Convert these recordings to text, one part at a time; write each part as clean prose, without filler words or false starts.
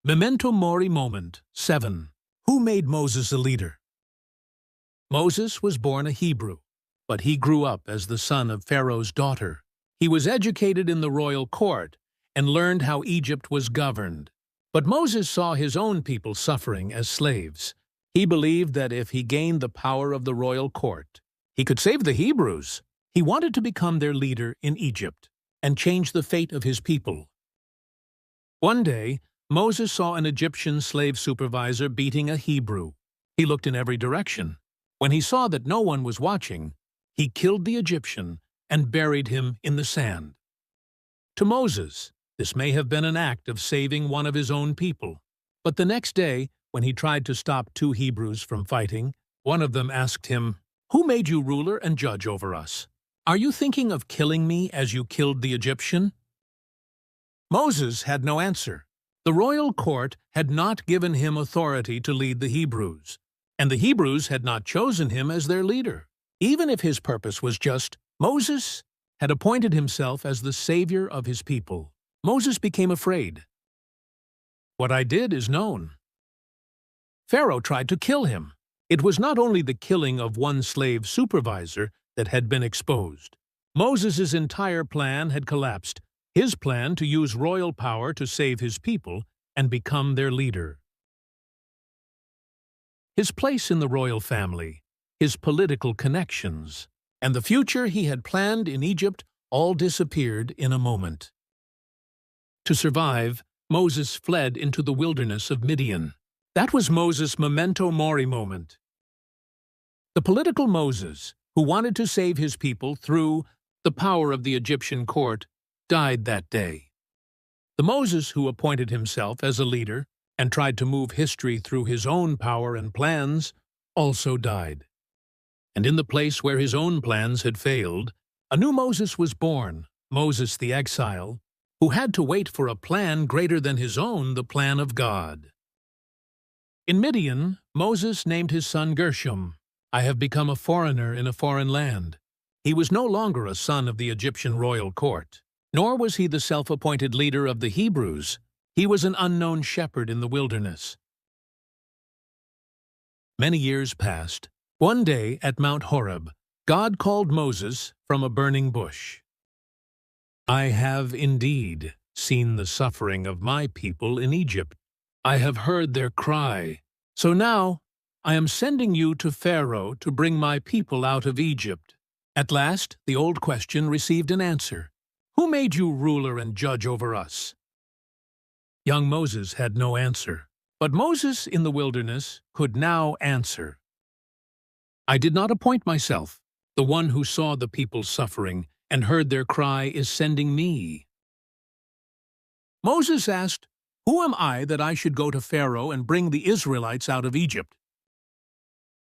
Memento mori moment 7. Who made Moses a leader? Moses was born a Hebrew, but he grew up as the son of Pharaoh's daughter. He was educated in the royal court and learned how Egypt was governed. But Moses saw his own people suffering as slaves. He believed that if he gained the power of the royal court, he could save the Hebrews. He wanted to become their leader in Egypt and change the fate of his people. One day, Moses saw an Egyptian slave supervisor beating a Hebrew. He looked in every direction. When he saw that no one was watching, he killed the Egyptian and buried him in the sand. To Moses, this may have been an act of saving one of his own people. But the next day, when he tried to stop two Hebrews from fighting, one of them asked him, "Who made you ruler and judge over us? Are you thinking of killing me as you killed the Egyptian?" Moses had no answer. The royal court had not given him authority to lead the Hebrews, and the Hebrews had not chosen him as their leader. Even if his purpose was just, Moses had appointed himself as the savior of his people. Moses became afraid. "What I did is known." Pharaoh tried to kill him. It was not only the killing of one slave supervisor that had been exposed. Moses' entire plan had collapsed. His plan to use royal power to save his people and become their leader. His place in the royal family, his political connections, and the future he had planned in Egypt all disappeared in a moment. To survive, Moses fled into the wilderness of Midian. That was Moses' memento mori moment. The political Moses, who wanted to save his people through the power of the Egyptian court, died that day. The Moses who appointed himself as a leader and tried to move history through his own power and plans also died. And in the place where his own plans had failed, a new Moses was born, Moses the exile, who had to wait for a plan greater than his own, the plan of God. In Midian, Moses named his son Gershom. "I have become a foreigner in a foreign land." He was no longer a son of the Egyptian royal court. Nor was he the self-appointed leader of the Hebrews. He was an unknown shepherd in the wilderness. Many years passed. One day at Mount Horeb, God called Moses from a burning bush. "I have indeed seen the suffering of my people in Egypt. I have heard their cry. So now I am sending you to Pharaoh to bring my people out of Egypt." At last, the old question received an answer. "Who made you ruler and judge over us?" Young Moses had no answer, but Moses in the wilderness could now answer. "I did not appoint myself. The one who saw the people suffering and heard their cry is sending me." Moses asked, "Who am I that I should go to Pharaoh and bring the Israelites out of Egypt?"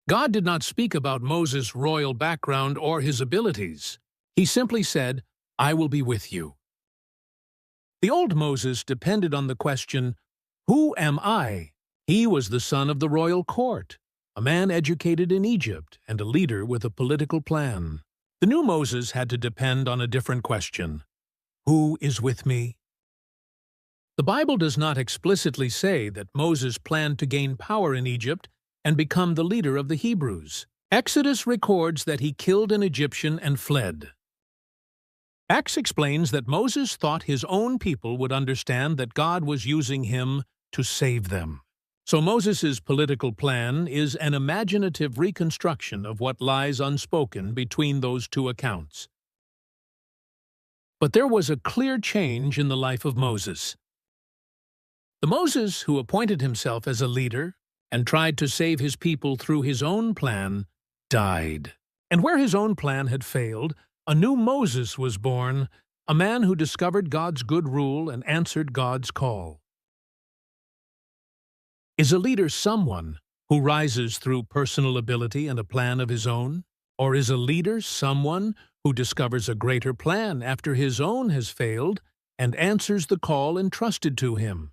God did not speak about Moses' royal background or his abilities. He simply said, "I will be with you." The old Moses depended on the question, "Who am I?" He was the son of the royal court, a man educated in Egypt and a leader with a political plan. The new Moses had to depend on a different question. "Who is with me?" The Bible does not explicitly say that Moses planned to gain power in Egypt and become the leader of the Hebrews. Exodus records that he killed an Egyptian and fled. Acts explains that Moses thought his own people would understand that God was using him to save them. So Moses' political plan is an imaginative reconstruction of what lies unspoken between those two accounts. But there was a clear change in the life of Moses. The Moses who appointed himself as a leader and tried to save his people through his own plan died. And where his own plan had failed, a new Moses was born, a man who discovered God's good rule and answered God's call. Is a leader someone who rises through personal ability and a plan of his own? Or is a leader someone who discovers a greater plan after his own has failed and answers the call entrusted to him?